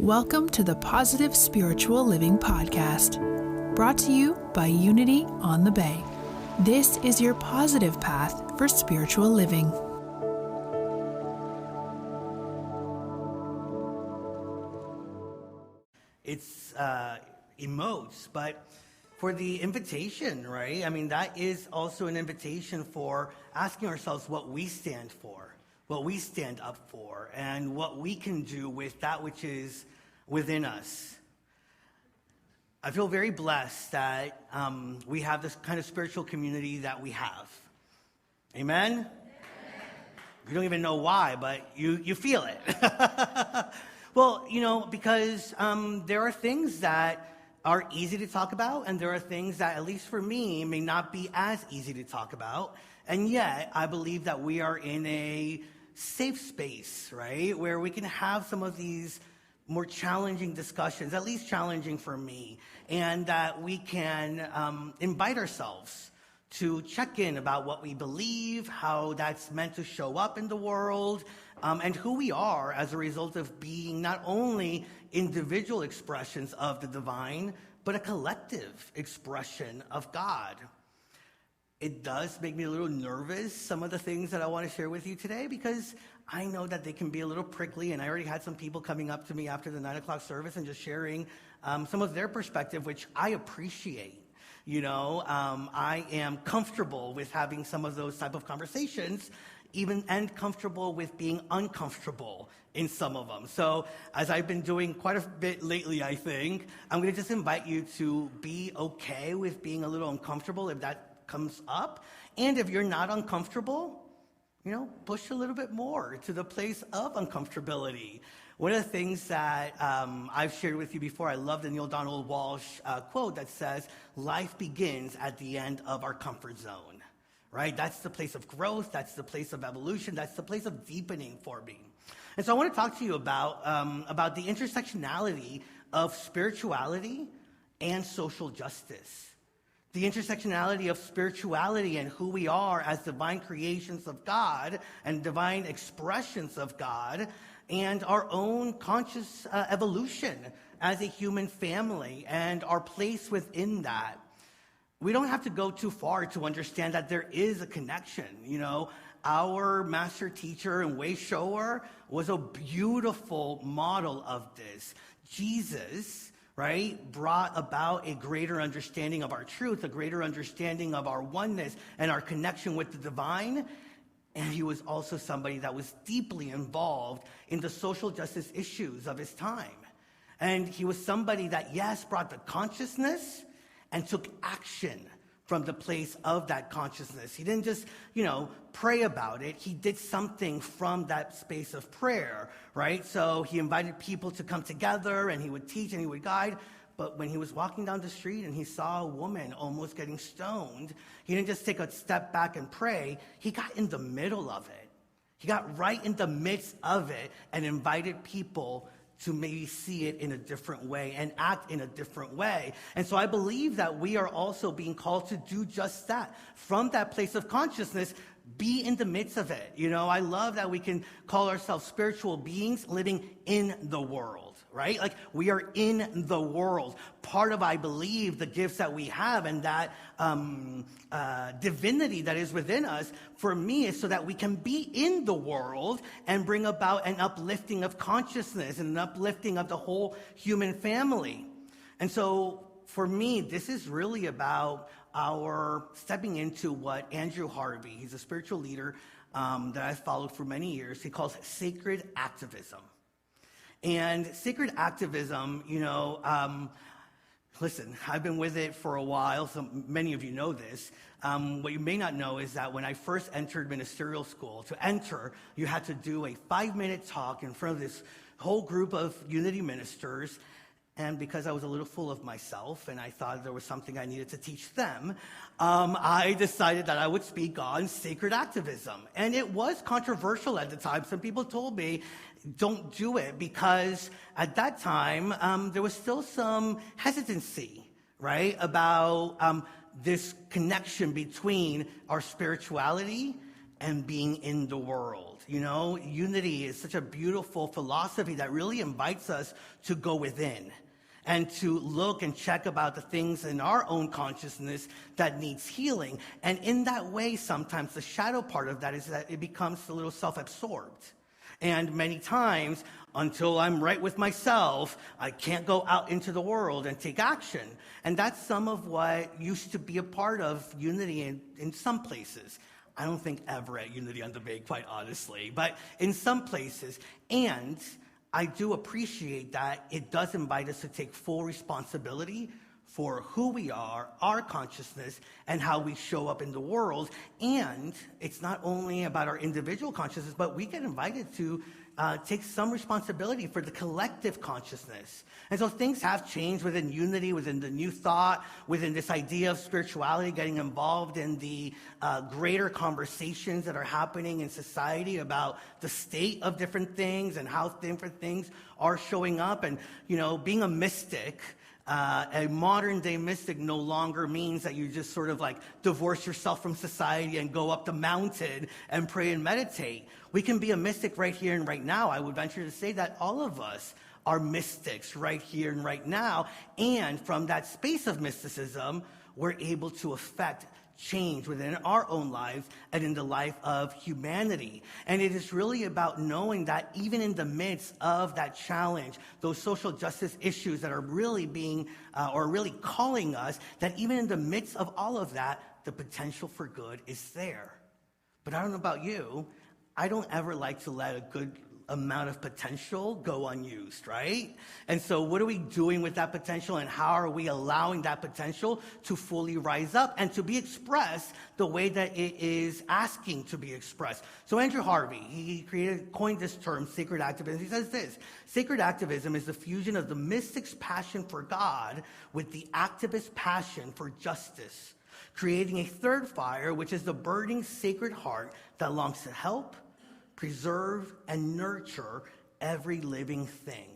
Welcome to the Positive Spiritual Living Podcast, brought to you by Unity on the Bay. This is your positive path for spiritual living. It's emotes, but for the invitation, right? I mean, that is also an invitation for asking ourselves what we stand for, what we stand up for, and what we can do with that which is within us. I feel very blessed that we have this kind of spiritual community that we have. Amen? Amen. You don't even know why, but you feel it. Well, because there are things that are easy to talk about, and there are things that, at least for me, may not be as easy to talk about. And yet, I believe that we are in a safe space, right, where we can have some of these more challenging discussions, at least challenging for me, and that we can invite ourselves to check in about what we believe, how that's meant to show up in the world, and who we are as a result of being not only individual expressions of the divine, but a collective expression of God. It does make me a little nervous, some of the things that I want to share with you today, because I know that they can be a little prickly, and I already had some people coming up to me after the 9 o'clock service and just sharing some of their perspective, which I appreciate. I am comfortable with having some of those type of conversations, and comfortable with being uncomfortable in some of them. So as I've been doing quite a bit lately, I think, I'm going to just invite you to be okay with being a little uncomfortable if that comes up. And if you're not uncomfortable, push a little bit more to the place of uncomfortability. One of the things that I've shared with you before, I love the Neil Donald Walsh quote that says, life begins at the end of our comfort zone, right? That's the place of growth. That's the place of evolution. That's the place of deepening for me. And so I want to talk to you about the intersectionality of spirituality and social justice. The intersectionality of spirituality and who we are as divine creations of God and divine expressions of God, and our own conscious evolution as a human family and our place within that. We don't have to go too far to understand that there is a connection. Our master teacher and way shower was a beautiful model of this. Jesus, right, brought about a greater understanding of our truth, a greater understanding of our oneness and our connection with the divine. And he was also somebody that was deeply involved in the social justice issues of his time. And he was somebody that, yes, brought the consciousness and took action from the place of that consciousness. He didn't just, pray about it. He did something from that space of prayer, right? So he invited people to come together, and he would teach and he would guide. But when he was walking down the street and he saw a woman almost getting stoned, he didn't just take a step back and pray. He got in the middle of it. He got right in the midst of it and invited people to maybe see it in a different way and act in a different way. And so I believe that we are also being called to do just that. From that place of consciousness, be in the midst of it. I love that we can call ourselves spiritual beings living in the world, right? Like, we are in the world. Part of, I believe, the gifts that we have and that divinity that is within us, for me, is so that we can be in the world and bring about an uplifting of consciousness and an uplifting of the whole human family. And so, for me, this is really about our stepping into what Andrew Harvey, he's a spiritual leader that I've followed for many years, he calls sacred activism. And sacred activism, listen, I've been with it for a while, so many of you know this. What you may not know is that when I first entered ministerial school, to enter, you had to do a 5-minute talk in front of this whole group of Unity ministers. And because I was a little full of myself and I thought there was something I needed to teach them, I decided that I would speak on sacred activism. And it was controversial at the time. Some people told me, don't do it, because at that time, there was still some hesitancy, right, about this connection between our spirituality and being in the world. You know, unity is such a beautiful philosophy that really invites us to go within and to look and check about the things in our own consciousness that needs healing. And in that way, sometimes the shadow part of that is that it becomes a little self-absorbed. And many times, until I'm right with myself, I can't go out into the world and take action. And that's some of what used to be a part of unity in some places. I don't think ever at Unity on the Bay, quite honestly, but in some places. And I do appreciate that it does invite us to take full responsibility for who we are, our consciousness, and how we show up in the world. And it's not only about our individual consciousness, but we get invited to take some responsibility for the collective consciousness. And so things have changed within unity, within the new thought, within this idea of spirituality, getting involved in the greater conversations that are happening in society about the state of different things and how different things are showing up. And, you know, being a mystic, a modern day mystic no longer means that you just sort of like divorce yourself from society and go up the mountain and pray and meditate. We can be a mystic right here and right now. I would venture to say that all of us are mystics right here and right now. And from that space of mysticism, we're able to affect change within our own lives and in the life of humanity. And it is really about knowing that even in the midst of that challenge, those social justice issues that are really being, or really calling us, that even in the midst of all of that, the potential for good is there. But I don't know about you, I don't ever like to let a good amount of potential go unused, right? And so what are we doing with that potential, and how are we allowing that potential to fully rise up and to be expressed the way that it is asking to be expressed? So Andrew Harvey, he coined this term, sacred activism. He says this: sacred activism is the fusion of the mystic's passion for God with the activist's passion for justice, creating a third fire, which is the burning sacred heart that longs to help, preserve, and nurture every living thing.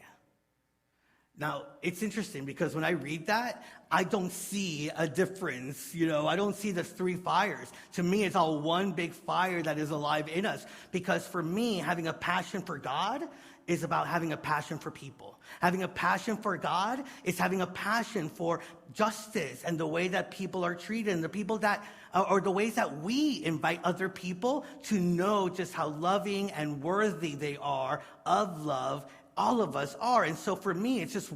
Now, it's interesting because when I read that, I don't see a difference. You know, I don't see the three fires. To me, it's all one big fire that is alive in us. Because for me, having a passion for God is about having a passion for people. Having a passion for God is having a passion for justice and the way that people are treated, and the people that, or the ways that we invite other people to know just how loving and worthy they are of love. All of us are. And so for me, it's just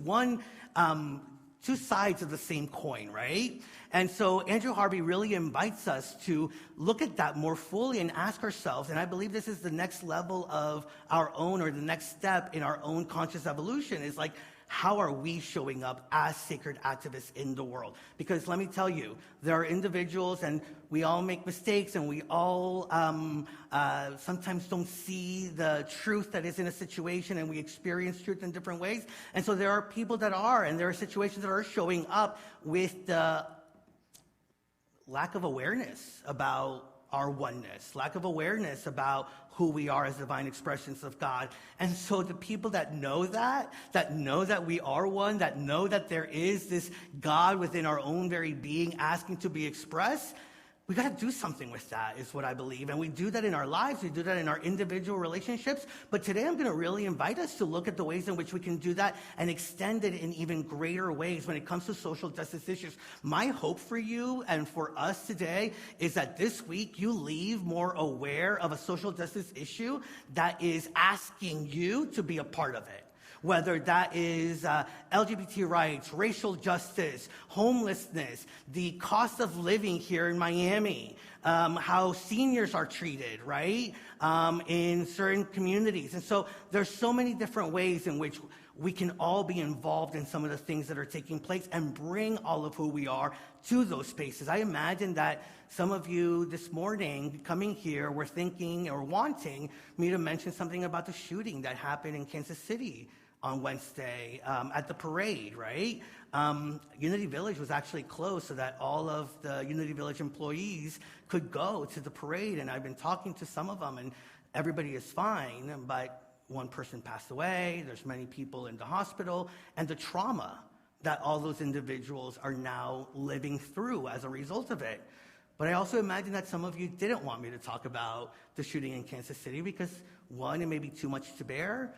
two sides of the same coin, right? And so Andrew Harvey really invites us to look at that more fully and ask ourselves, and I believe this is the next level of our own, or the next step in our own conscious evolution, is like, how are we showing up as sacred activists in the world? Because let me tell you, there are individuals, and we all make mistakes, and we all sometimes don't see the truth that is in a situation, and we experience truth in different ways. And so there are people that are, and there are situations that are showing up with the lack of awareness about our oneness, lack of awareness about who we are as divine expressions of God. And so the people that know that we are one, that know that there is this God within our own very being asking to be expressed, we got to do something with that, is what I believe. And we do that in our lives. We do that in our individual relationships. But today I'm going to really invite us to look at the ways in which we can do that and extend it in even greater ways when it comes to social justice issues. My hope for you and for us today is that this week you leave more aware of a social justice issue that is asking you to be a part of it. Whether that is LGBT rights, racial justice, homelessness, the cost of living here in Miami, how seniors are treated, right, in certain communities. And so there's so many different ways in which we can all be involved in some of the things that are taking place and bring all of who we are to those spaces. I imagine that some of you this morning coming here were thinking or wanting me to mention something about the shooting that happened in Kansas City on Wednesday at the parade, right? Unity Village was actually closed so that all of the Unity Village employees could go to the parade. And I've been talking to some of them, and everybody is fine, but one person passed away. There's many people in the hospital, and the trauma that all those individuals are now living through as a result of it. But I also imagine that some of you didn't want me to talk about the shooting in Kansas City because, one, it may be too much to bear.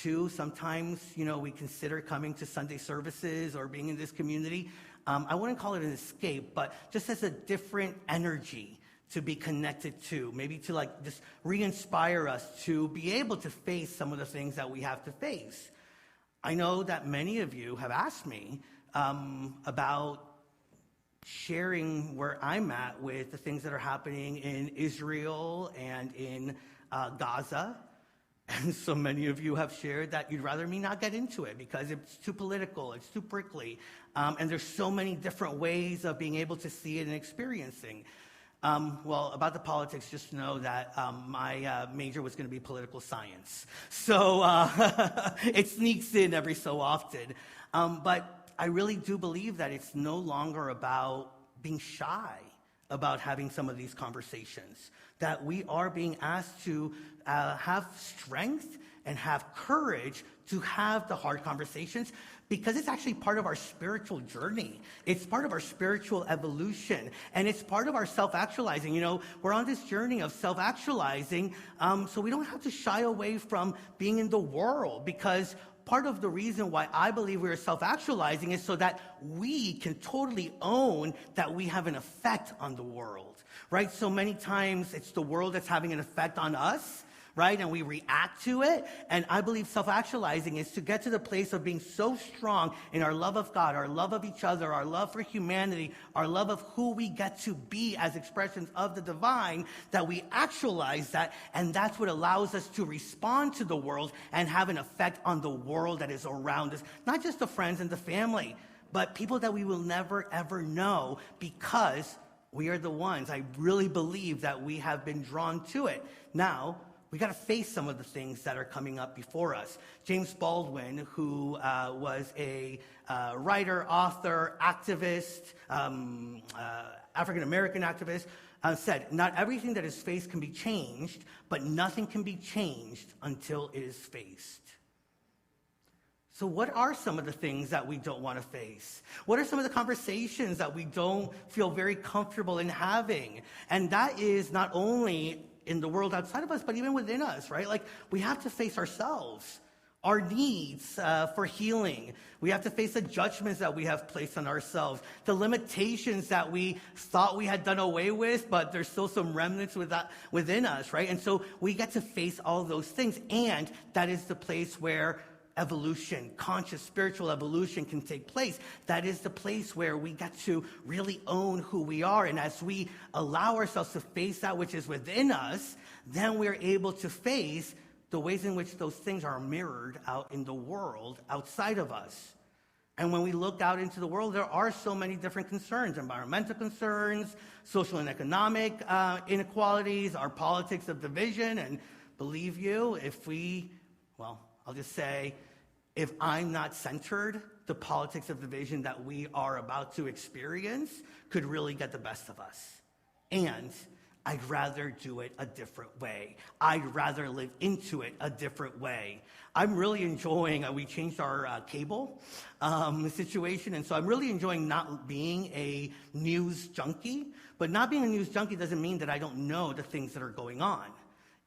Two, sometimes, we consider coming to Sunday services or being in this community. I wouldn't call it an escape, but just as a different energy to be connected to, maybe to just re-inspire us to be able to face some of the things that we have to face. I know that many of you have asked me about sharing where I'm at with the things that are happening in Israel and in Gaza. And so many of you have shared that you'd rather me not get into it because it's too political, it's too prickly, and there's so many different ways of being able to see it and experiencing. Well, about the politics, just know that my major was going to be political science. So it sneaks in every so often. But I really do believe that it's no longer about being shy about having some of these conversations, that we are being asked to have strength and have courage to have the hard conversations because it's actually part of our spiritual journey. It's part of our spiritual evolution, and it's part of our self-actualizing. We're on this journey of self-actualizing, so we don't have to shy away from being in the world, because part of the reason why I believe we are self-actualizing is so that we can totally own that we have an effect on the world, right? So many times it's the world that's having an effect on us, right? And we react to it. And I believe self-actualizing is to get to the place of being so strong in our love of God, our love of each other, our love for humanity, our love of who we get to be as expressions of the divine, that we actualize that. And that's what allows us to respond to the world and have an effect on the world that is around us. Not just the friends and the family, but people that we will never, ever know, because we are the ones. I really believe that we have been drawn to it. Now, we got to face some of the things that are coming up before us. James Baldwin, who was a writer, author, activist, African-American activist, said, "Not everything that is faced can be changed, but nothing can be changed until it is faced." So what are some of the things that we don't want to face? What are some of the conversations that we don't feel very comfortable in having? And that is not only in the world outside of us, but even within us, right? We have to face ourselves, our needs for healing. We have to face the judgments that we have placed on ourselves, the limitations that we thought we had done away with, but there's still some remnants within us, right? And so we get to face all those things, and that is the place where evolution, conscious spiritual evolution can take place. That is the place where we get to really own who we are. And as we allow ourselves to face that which is within us, then we're able to face the ways in which those things are mirrored out in the world outside of us. And when we look out into the world, there are so many different concerns: environmental concerns, social and economic inequalities, our politics of division. And believe you, I'll just say, if I'm not centered, the politics of division that we are about to experience could really get the best of us. And I'd rather do it a different way. I'd rather live into it a different way. I'm really enjoying, we changed our cable situation, and so I'm really enjoying not being a news junkie. But not being a news junkie doesn't mean that I don't know the things that are going on.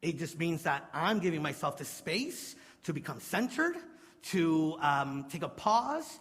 It just means that I'm giving myself the space to become centered, to take a pause,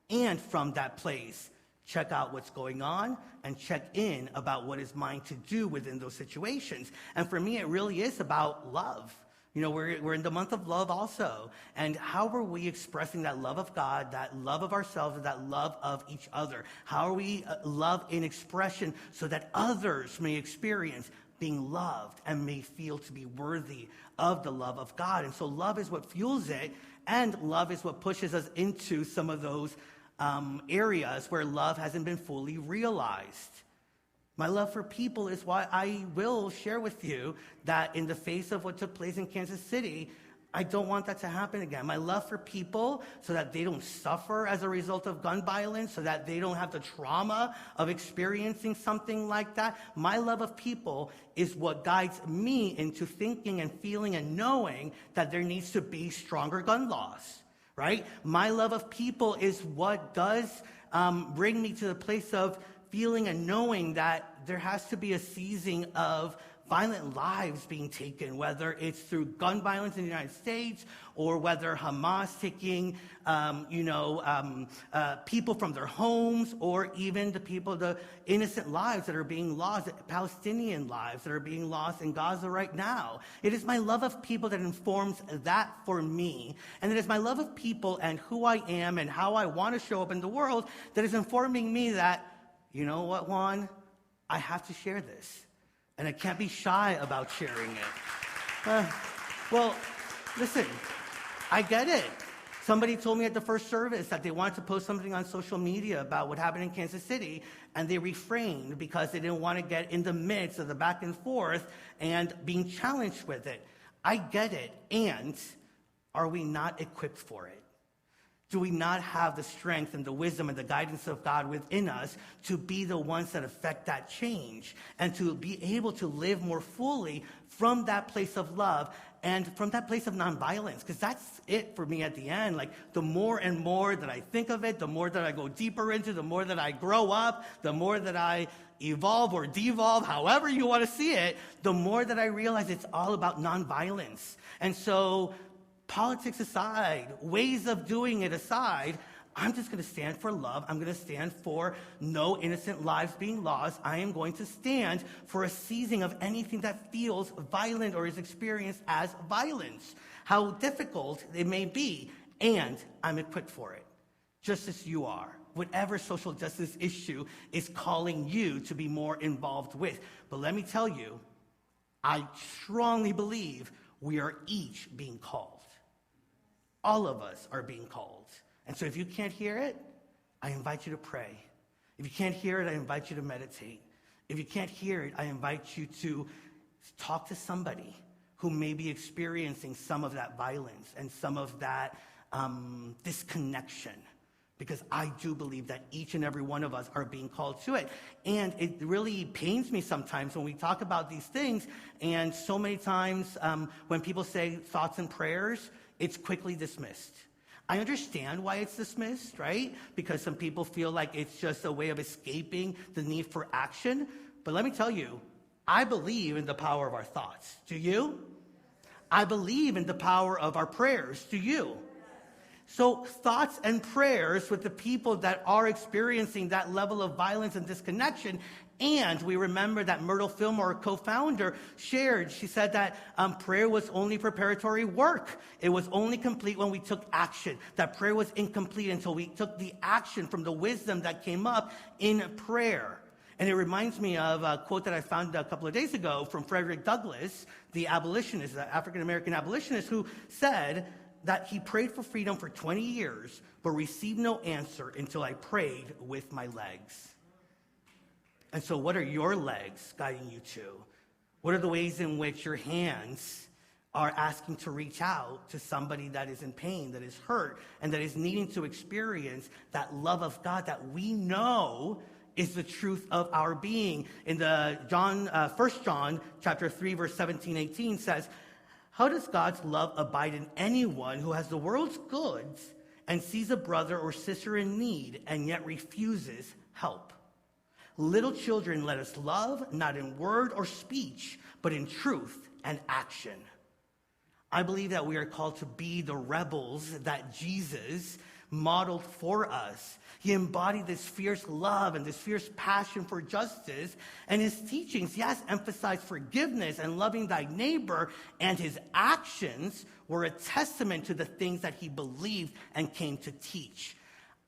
and from that place, check out what's going on and check in about what is mine to do within those situations. And for me, it really is about love. We're in the month of love also. And how are we expressing that love of God, that love of ourselves, and that love of each other? How are we love in expression so that others may experience being loved and may feel to be worthy of the love of God? And so love is what fuels it, and love is what pushes us into some of those areas where love hasn't been fully realized. My love for people is why I will share with you that in the face of what took place in Kansas City, I don't want that to happen again. My love for people so that they don't suffer as a result of gun violence, so that they don't have the trauma of experiencing something like that. My love of people is what guides me into thinking and feeling and knowing that there needs to be stronger gun laws, right? My love of people is what does bring me to the place of feeling and knowing that there has to be a ceasing of violent lives being taken, whether it's through gun violence in the United States or whether Hamas taking, people from their homes, or even the innocent lives that are being lost, Palestinian lives that are being lost in Gaza right now. It is my love of people that informs that for me. And it is my love of people and who I am and how I want to show up in the world that is informing me that, you know what, Juan? I have to share this. And I can't be shy about sharing it. Well, listen, I get it. Somebody told me at the first service that they wanted to post something on social media about what happened in Kansas City, and they refrained because they didn't want to get in the midst of the back and forth and being challenged with it. I get it. And are we not equipped for it? Do we not have the strength and the wisdom and the guidance of God within us to be the ones that affect that change and to be able to live more fully from that place of love and from that place of nonviolence? Because that's it for me at the end. Like, the more and more that I think of it, the more that I go deeper into, the more that I grow up, the more that I evolve or devolve, however you want to see it, the more that I realize it's all about nonviolence. And so, politics aside, ways of doing it aside, I'm just going to stand for love. I'm going to stand for no innocent lives being lost. I am going to stand for a ceasing of anything that feels violent or is experienced as violence, how difficult it may be, and I'm equipped for it, just as you are. Whatever social justice issue is calling you to be more involved with. But let me tell you, I strongly believe we are each being called. All of us are being called. And so if you can't hear it, I invite you to pray. If you can't hear it, I invite you to meditate. If you can't hear it, I invite you to talk to somebody who may be experiencing some of that violence and some of that disconnection. Because I do believe that each and every one of us are being called to it. And it really pains me sometimes when we talk about these things, and so many times when people say thoughts and prayers, it's quickly dismissed. I understand why it's dismissed, right? Because some people feel like it's just a way of escaping the need for action. But let me tell you, I believe in the power of our thoughts. Do you? I believe in the power of our prayers. Do you? So thoughts and prayers with the people that are experiencing that level of violence and disconnection. And we remember that Myrtle Fillmore, co-founder, shared, she said that prayer was only preparatory work. It was only complete when we took action. That prayer was incomplete until we took the action from the wisdom that came up in prayer. And it reminds me of a quote that I found a couple of days ago from Frederick Douglass, the abolitionist, the African-American abolitionist, who said that he prayed for freedom for 20 years, but received no answer until I prayed with my legs. And so what are your legs guiding you to? What are the ways in which your hands are asking to reach out to somebody that is in pain, that is hurt, and that is needing to experience that love of God that we know is the truth of our being? In the 1 John chapter 3, verse 17-18 says, "How does God's love abide in anyone who has the world's goods and sees a brother or sister in need and yet refuses help? Little children, let us love, not in word or speech, but in truth and action." I believe that we are called to be the rebels that Jesus modeled for us. He embodied this fierce love and this fierce passion for justice, and his teachings, yes, emphasized forgiveness and loving thy neighbor, and his actions were a testament to the things that he believed and came to teach.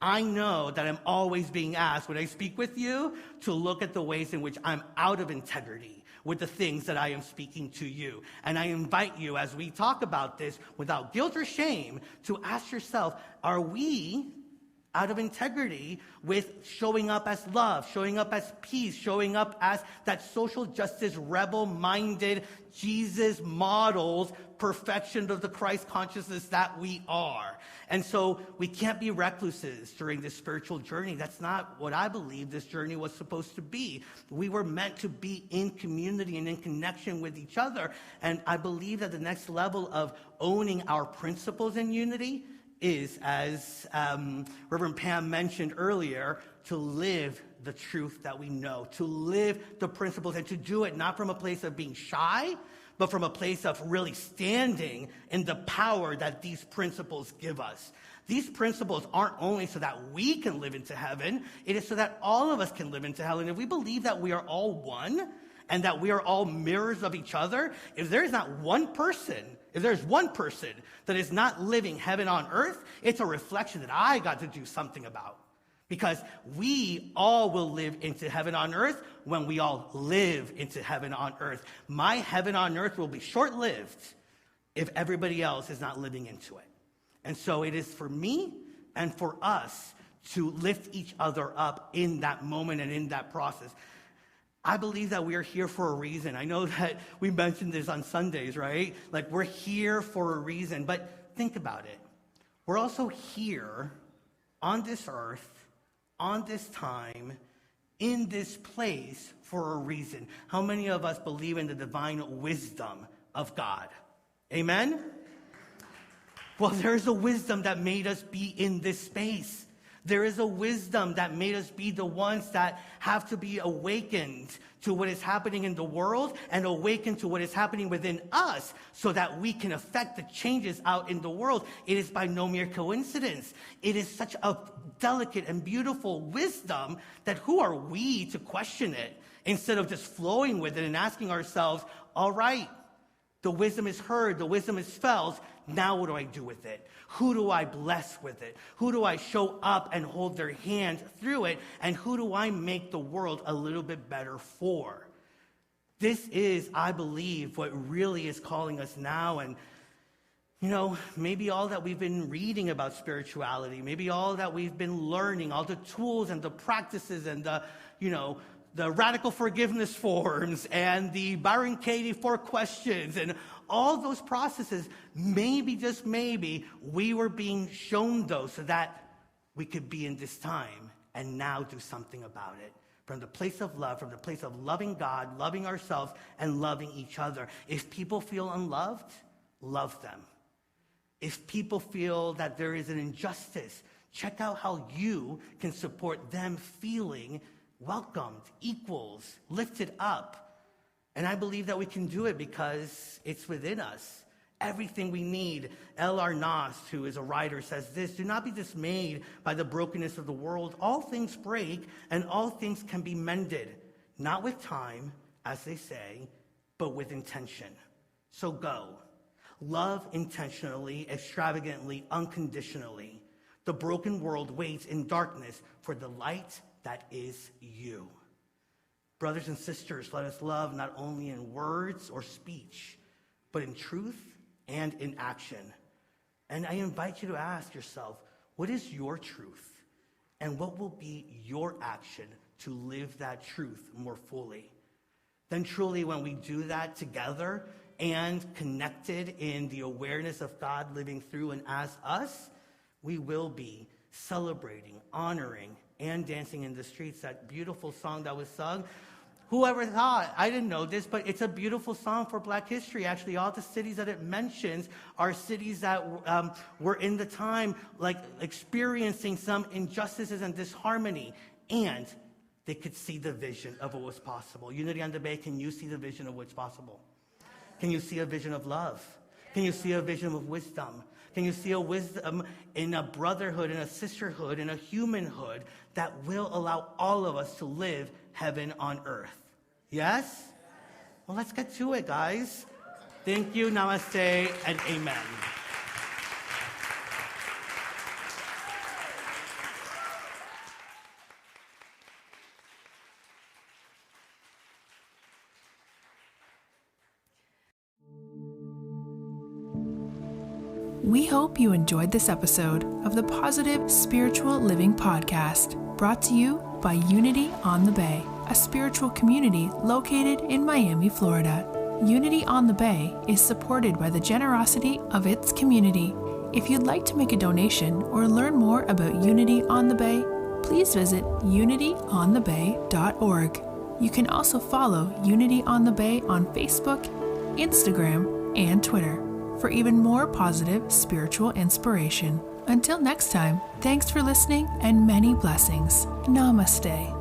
I know that I'm always being asked when I speak with you to look at the ways in which I'm out of integrity with the things that I am speaking to you. And I invite you, as we talk about this without guilt or shame, to ask yourself, are we out of integrity with showing up as love, showing up as peace, showing up as that social justice rebel-minded, Jesus models perfection of the Christ consciousness that we are? And so we can't be recluses during this spiritual journey. That's not what I believe this journey was supposed to be. We were meant to be in community and in connection with each other. And I believe that the next level of owning our principles in unity is, as Reverend Pam mentioned earlier, to live the truth that we know, to live the principles, and to do it not from a place of being shy, but from a place of really standing in the power that these principles give us. These principles aren't only so that we can live into heaven, it is so that all of us can live into hell. And if we believe that we are all one, and that we are all mirrors of each other, if there's one person that is not living heaven on earth, it's a reflection that I got to do something about. Because we all will live into heaven on earth when we all live into heaven on earth. My heaven on earth will be short-lived if everybody else is not living into it. And so it is for me and for us to lift each other up in that moment and in that process. I believe that we are here for a reason. I know that we mentioned this on Sundays, right? Like, we're here for a reason. But think about it. We're also here on this earth, on this time, in this place for a reason. How many of us believe in the divine wisdom of God? Amen? Well, there's a wisdom that made us be in this space. There is a wisdom that made us be the ones that have to be awakened to what is happening in the world and awakened to what is happening within us so that we can affect the changes out in the world. It is by no mere coincidence. It is such a delicate and beautiful wisdom that who are we to question it instead of just flowing with it and asking ourselves, all right, the wisdom is heard, the wisdom is felt, now what do I do with it? Who do I bless with it? Who do I show up and hold their hand through it? And who do I make the world a little bit better for? This is, I believe, what really is calling us now. And, maybe all that we've been reading about spirituality, maybe all that we've been learning, all the tools and the practices and the radical forgiveness forms and the Byron Katie 4 questions and all those processes, maybe, just maybe, we were being shown those so that we could be in this time and now do something about it. From the place of love, from the place of loving God, loving ourselves, and loving each other. If people feel unloved, love them. If people feel that there is an injustice, check out how you can support them feeling welcomed, equals, lifted up. And I believe that we can do it because it's within us. Everything we need. L.R. Nost, who is a writer, says this: do not be dismayed by the brokenness of the world. All things break and all things can be mended. Not with time, as they say, but with intention. So go. Love intentionally, extravagantly, unconditionally. The broken world waits in darkness for the light that is you. Brothers and sisters, let us love not only in words or speech, but in truth and in action. And I invite you to ask yourself, what is your truth? And what will be your action to live that truth more fully? Then truly, when we do that together and connected in the awareness of God living through and as us, we will be celebrating, honoring, and dancing in the streets. That beautiful song that was sung. Whoever thought? I didn't know this, but it's a beautiful song for Black history. Actually, all the cities that it mentions are cities that were in the time like experiencing some injustices and disharmony, and they could see the vision of what was possible. Unity on the Bay, can you see the vision of what's possible? Can you see a vision of love? Can you see a vision of wisdom? Can you see a wisdom in a brotherhood, in a sisterhood, in a humanhood that will allow all of us to live heaven on earth? Yes? Well, let's get to it, guys. Thank you, namaste, and amen. We hope you enjoyed this episode of the Positive Spiritual Living Podcast, brought to you by Unity on the Bay, a spiritual community located in Miami, Florida. Unity on the Bay is supported by the generosity of its community. If you'd like to make a donation or learn more about Unity on the Bay, please visit unityonthebay.org. You can also follow Unity on the Bay on Facebook, Instagram, and Twitter for even more positive spiritual inspiration. Until next time, thanks for listening and many blessings. Namaste.